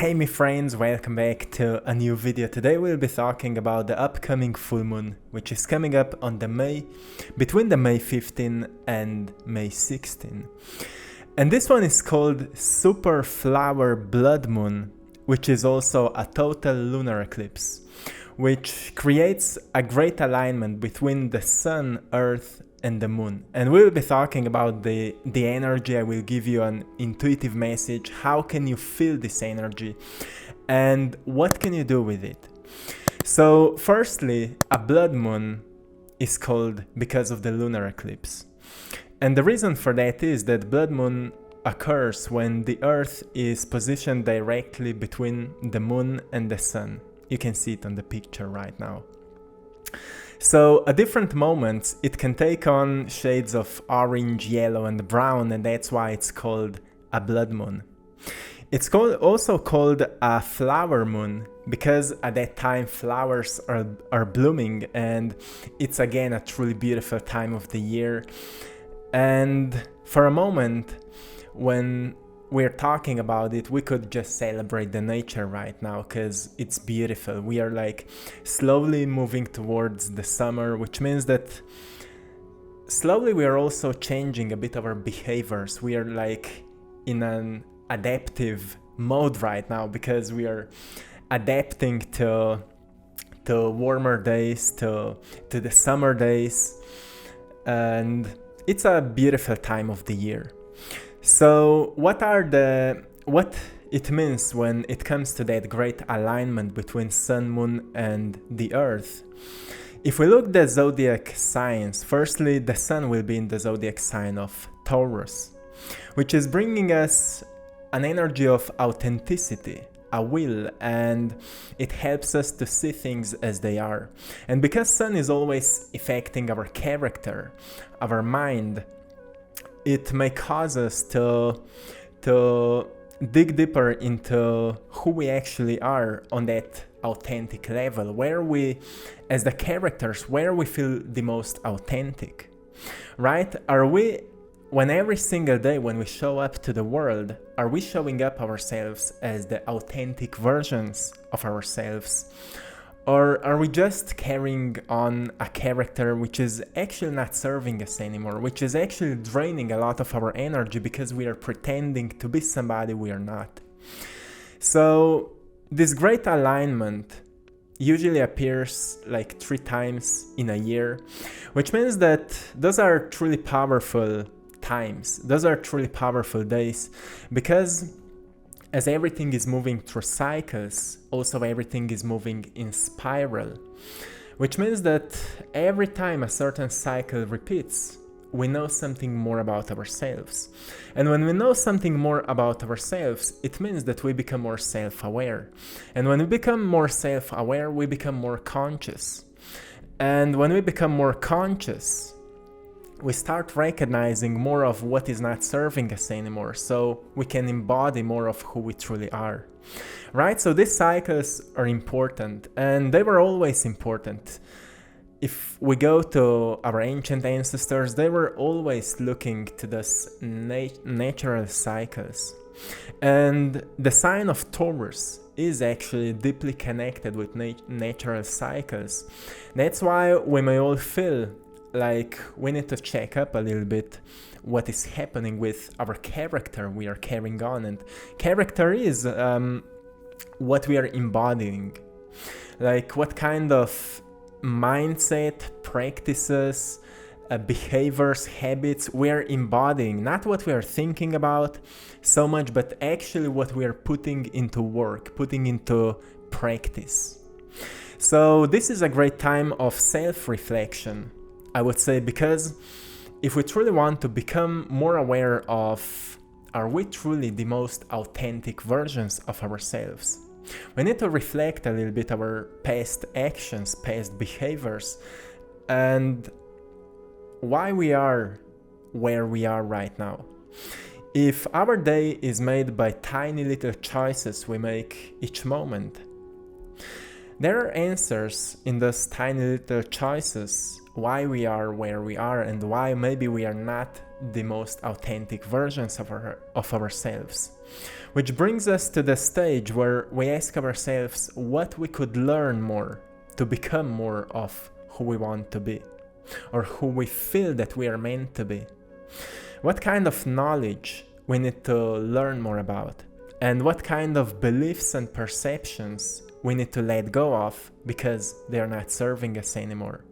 Hey my friends, welcome back to a new video. Today we'll be talking about the upcoming full moon, which is coming up on between the May 15 and May 16. And this one is called Super Flower Blood Moon, which is also a total lunar eclipse, which creates a great alignment between the Sun, Earth, and the Moon. And we'll be talking about the energy. I will give you an intuitive message. How can you feel this energy? And what can you do with it? So firstly, a blood moon is called because of the lunar eclipse. And the reason for that is that blood moon occurs when the Earth is positioned directly between the Moon and the Sun. You can see it on the picture right now. So at different moments it can take on shades of orange, yellow and brown, and that's why it's called a blood moon. It's also called a flower moon because at that time flowers are blooming, and it's again a truly beautiful time of the year. And for a moment when we're talking about it, we could just celebrate the nature right now because it's beautiful. We are like slowly moving towards the summer, which means that slowly we are also changing a bit of our behaviors. We are like in an adaptive mode right now because we are adapting to warmer days, to the summer days, and it's a beautiful time of the year. So what it means when it comes to that great alignment between Sun, Moon and the Earth? If we look at the zodiac signs, firstly the Sun will be in the zodiac sign of Taurus, which is bringing us an energy of authenticity, a will, and it helps us to see things as they are. And because Sun is always affecting our character, our mind, it may cause us to dig deeper into who we actually are on that authentic level, where we, as the characters, where we feel the most authentic, right? Are we, when every single day when we show up to the world, are we showing up ourselves as the authentic versions of ourselves? Or are we just carrying on a character which is actually not serving us anymore, which is actually draining a lot of our energy because we are pretending to be somebody we are not? So this great alignment usually appears like 3 times in a year, which means that those are truly powerful times. Those are truly powerful days because as everything is moving through cycles, also everything is moving in spiral, which means that every time a certain cycle repeats, we know something more about ourselves. And when we know something more about ourselves, it means that we become more self-aware. And when we become more self-aware, we become more conscious. And when we become more conscious, we start recognizing more of what is not serving us anymore, so we can embody more of who we truly are, right? So these cycles are important, and they were always important. If we go to our ancient ancestors, they were always looking to those natural cycles. And the sign of Taurus is actually deeply connected with natural cycles. That's why we may all feel like we need to check up a little bit what is happening with our character we are carrying on. And character is what we are embodying, like what kind of mindset, practices, behaviors, habits we are embodying, not what we are thinking about so much, but actually what we are putting into work, putting into practice. So this is a great time of self-reflection, I would say, because if we truly want to become more aware of, are we truly the most authentic versions of ourselves? We need to reflect a little bit our past actions, past behaviors, and why we are where we are right now. If our day is made by tiny little choices we make each moment, there are answers in those tiny little choices why we are where we are and why maybe we are not the most authentic versions of ourselves. Which brings us to the stage where we ask ourselves what we could learn more to become more of who we want to be, or who we feel that we are meant to be. What kind of knowledge we need to learn more about, and what kind of beliefs and perceptions we need to let go of because they are not serving us anymore.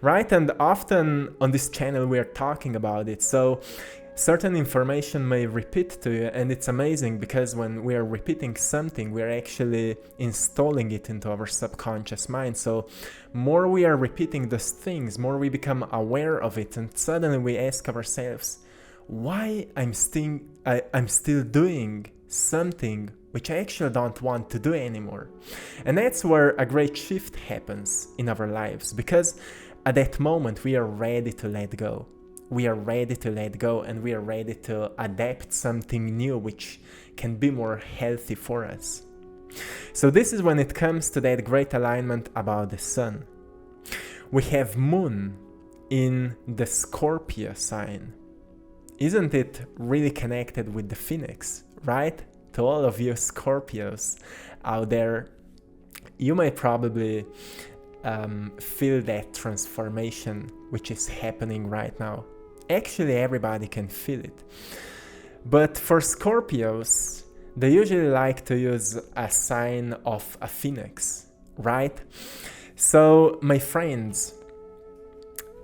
Right? And often on this channel we are talking about it, so certain information may repeat to you, and it's amazing because when we are repeating something, we are actually installing it into our subconscious mind. So more we are repeating those things, more we become aware of it, and suddenly we ask ourselves, why I'm still doing something which I actually don't want to do anymore. And that's where a great shift happens in our lives, because at that moment we are ready to let go. We are ready to let go, and we are ready to adapt something new which can be more healthy for us. So this is when it comes to that great alignment about the sun. We have Moon in the Scorpio sign. Isn't it really connected with the Phoenix, right? To all of you Scorpios out there, you may probably feel that transformation which is happening right now. Actually, everybody can feel it. But for Scorpios, they usually like to use a sign of a phoenix, right? So, my friends,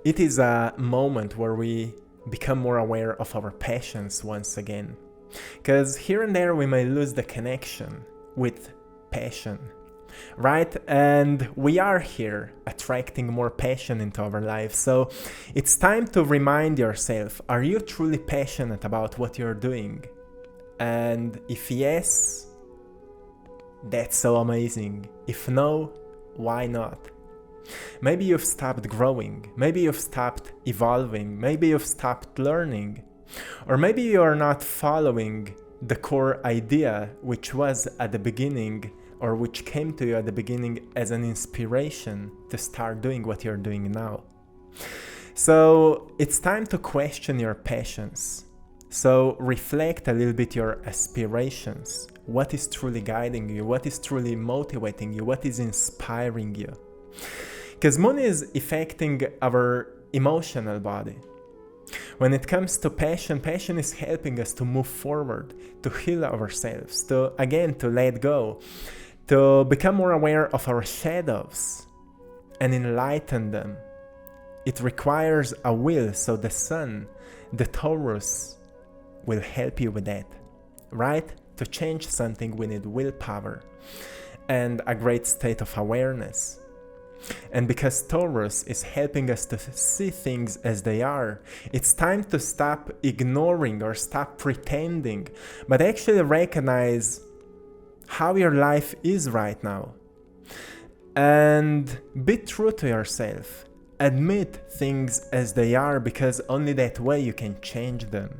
it is a moment where we become more aware of our passions once again. Because here and there we may lose the connection with passion, right? And we are here attracting more passion into our lives. So it's time to remind yourself, are you truly passionate about what you're doing? And if yes, that's so amazing. If no, why not? Maybe you've stopped growing, maybe you've stopped evolving, maybe you've stopped learning, or maybe you are not following the core idea which was at the beginning, or which came to you at the beginning as an inspiration to start doing what you're doing now. So it's time to question your passions. So reflect a little bit your aspirations. What is truly guiding you? What is truly motivating you? What is inspiring you? Because Moon is affecting our emotional body. When it comes to passion, passion is helping us to move forward, to heal ourselves, to let go, to become more aware of our shadows and enlighten them. It requires a will, so the sun, the Taurus, will help you with that, right? To change something, we need willpower and a great state of awareness. And because Taurus is helping us to see things as they are, it's time to stop ignoring or stop pretending, but actually recognize how your life is right now. And be true to yourself. Admit things as they are, because only that way you can change them,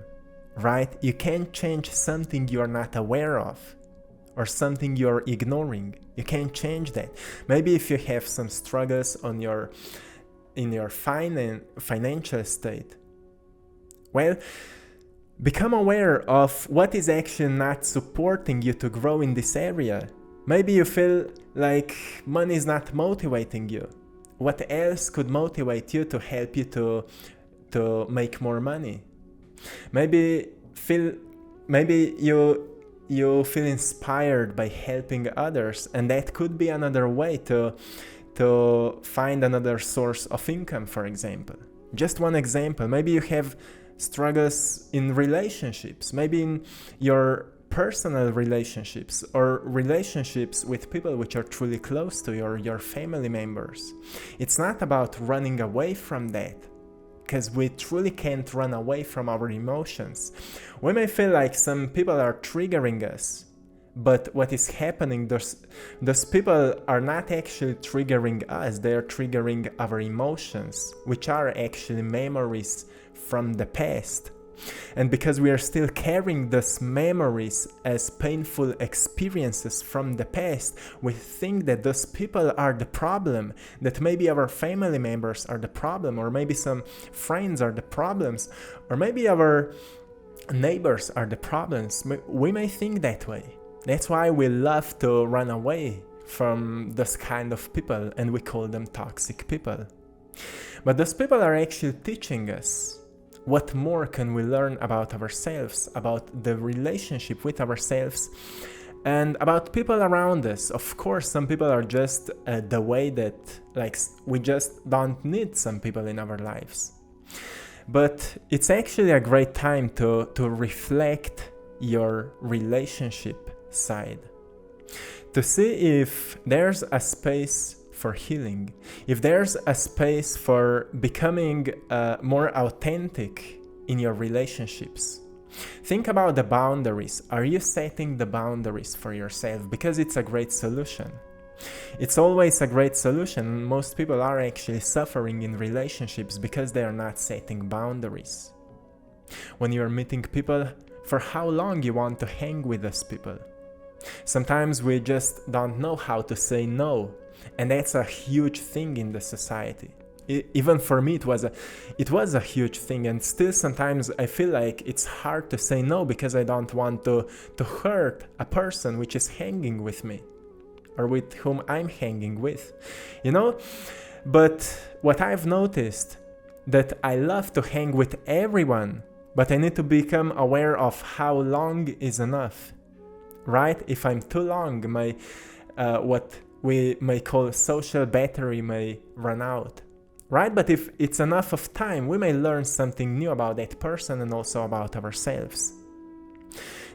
right? You can't change something you are not aware of, or something you're ignoring. You can't change that. Maybe if you have some struggles in your financial state, well, become aware of what is actually not supporting you to grow in this area. Maybe you feel like money is not motivating you. What else could motivate you to help you to make more money? Maybe you feel inspired by helping others, and that could be another way to find another source of income, for example. Just one example. Maybe you have struggles in relationships, maybe in your personal relationships, or relationships with people which are truly close to you, or your family members. It's not about running away from that, because we truly can't run away from our emotions. We may feel like some people are triggering us, but what is happening, those people are not actually triggering us, they are triggering our emotions, which are actually memories from the past. And because we are still carrying those memories as painful experiences from the past, we think that those people are the problem, that maybe our family members are the problem, or maybe some friends are the problems, or maybe our neighbors are the problems. We may think that way. That's why we love to run away from this kind of people, and we call them toxic people. But those people are actually teaching us what more can we learn about ourselves, about the relationship with ourselves, and about people around us. Of course, some people are just the way that, like, we just don't need some people in our lives. But it's actually a great time to reflect your relationship side, to see if there's a space for healing, if there's a space for becoming more authentic in your relationships. Think about the boundaries. Are you setting the boundaries for yourself? Because it's a great solution. It's always a great solution. Most people are actually suffering in relationships because they are not setting boundaries. When you're meeting people, for how long you want to hang with those people? Sometimes we just don't know how to say no, and that's a huge thing in the society. Even for me, it was a huge thing, and still sometimes I feel like it's hard to say no because I don't want to hurt a person which is hanging with me, or with whom I'm hanging with, you know? But what I've noticed, that I love to hang with everyone, but I need to become aware of how long is enough, right? If I'm too long, my what we may call social battery may run out, right? But if it's enough of time, we may learn something new about that person and also about ourselves.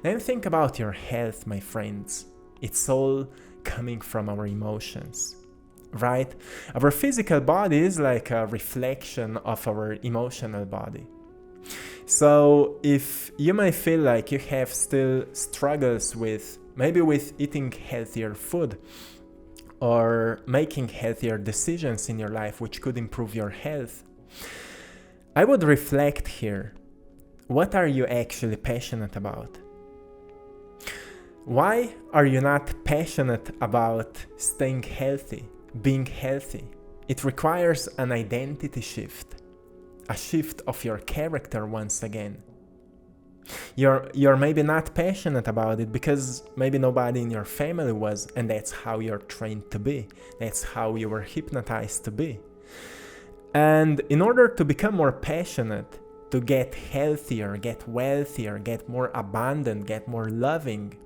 Then think about your health, my friends. It's all coming from our emotions, right? Our physical body is like a reflection of our emotional body. So if you may feel like you have still struggles with eating healthier food, or making healthier decisions in your life which could improve your health, I would reflect here. What are you actually passionate about? Why are you not passionate about staying healthy, being healthy? It requires an identity shift, a shift of your character once again. You're maybe not passionate about it because maybe nobody in your family was, and that's how you're trained to be. That's how you were hypnotized to be. And in order to become more passionate, to get healthier, get wealthier, get more abundant, get more loving,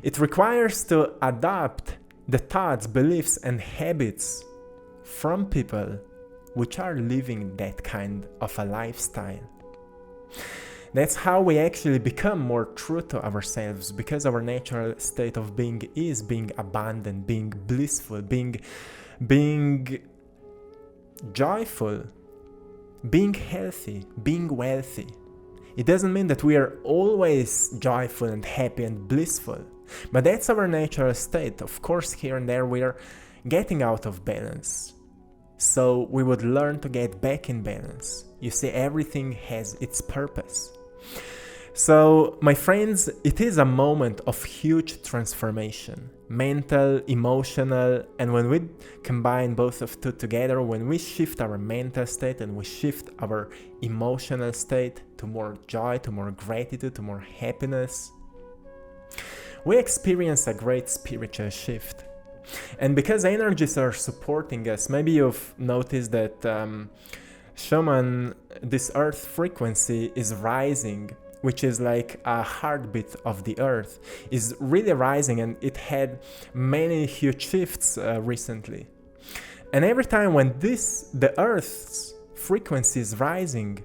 it requires to adopt the thoughts, beliefs, and habits from people which are living that kind of a lifestyle. That's how we actually become more true to ourselves, because our natural state of being is being abundant, being blissful, being joyful, being healthy, being wealthy. It doesn't mean that we are always joyful and happy and blissful, but that's our natural state. Of course, here and there we are getting out of balance. So we would learn to get back in balance. You see, everything has its purpose. So, my friends, it is a moment of huge transformation, mental, emotional, and when we combine both of two together, when we shift our mental state and we shift our emotional state to more joy, to more gratitude, to more happiness, we experience a great spiritual shift. And because energies are supporting us, maybe you've noticed that Shaman, this earth frequency is rising, which is like a heartbeat of the earth, is really rising, and it had many huge shifts recently. And every time when the earth's frequency is rising,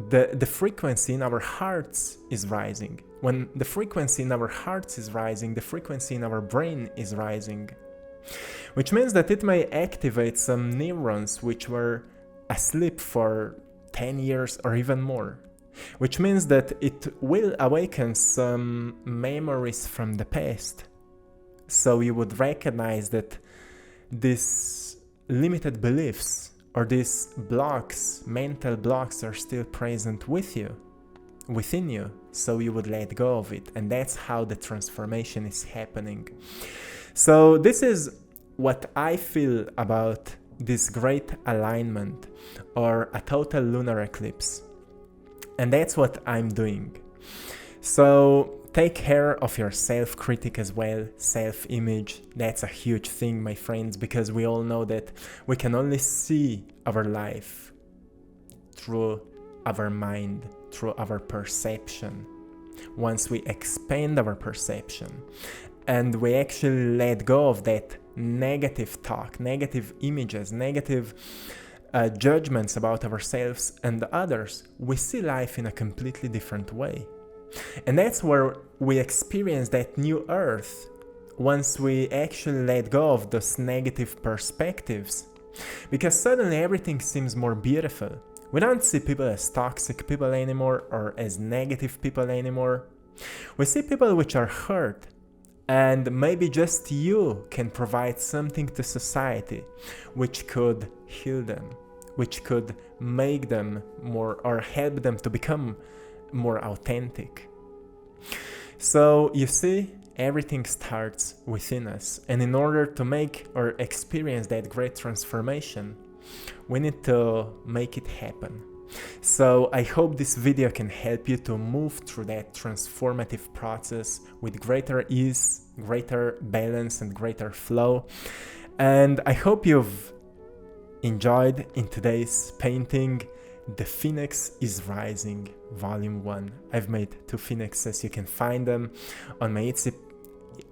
the frequency in our hearts is rising. When the frequency in our hearts is rising, the frequency in our brain is rising. Which means that it may activate some neurons which were asleep for 10 years or even more. Which means that it will awaken some memories from the past. So you would recognize that these limited beliefs or these blocks, mental blocks, are still present with you. within you, so you would let go of it. And that's how the transformation is happening. So this is what I feel about this great alignment, or a total lunar eclipse. And that's what I'm doing. So take care of your self-critic as well, self-image. That's a huge thing, my friends, because we all know that we can only see our life through our mind, through our perception. Once we expand our perception and we actually let go of that negative talk, negative images, negative judgments about ourselves and others, we see life in a completely different way. And that's where we experience that new earth, once we actually let go of those negative perspectives. Because suddenly everything seems more beautiful. We don't see people as toxic people anymore, or as negative people anymore. We see people which are hurt, and maybe just you can provide something to society which could heal them, which could make them more, or help them to become more authentic. So you see, everything starts within us, and in order to make or experience that great transformation, we need to make it happen. So I hope this video can help you to move through that transformative process with greater ease, greater balance, and greater flow. And I hope you've enjoyed in today's painting The Phoenix is Rising, Volume 1. I've made 2 phoenixes. You can find them on my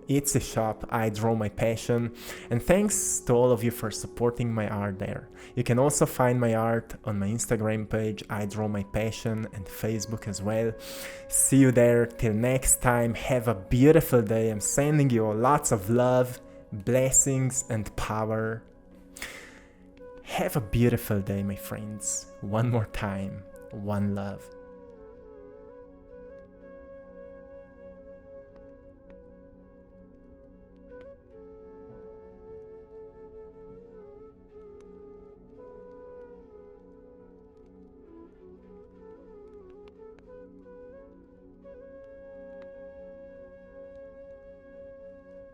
Etsy shop, I Draw My Passion, and thanks to all of you for supporting my art there. You can also find my art on my Instagram page, I Draw My Passion, and Facebook as well. See you there. Till next time, have a beautiful day. I'm sending you lots of love, blessings, and power. Have a beautiful day, my friends. One more time, one love.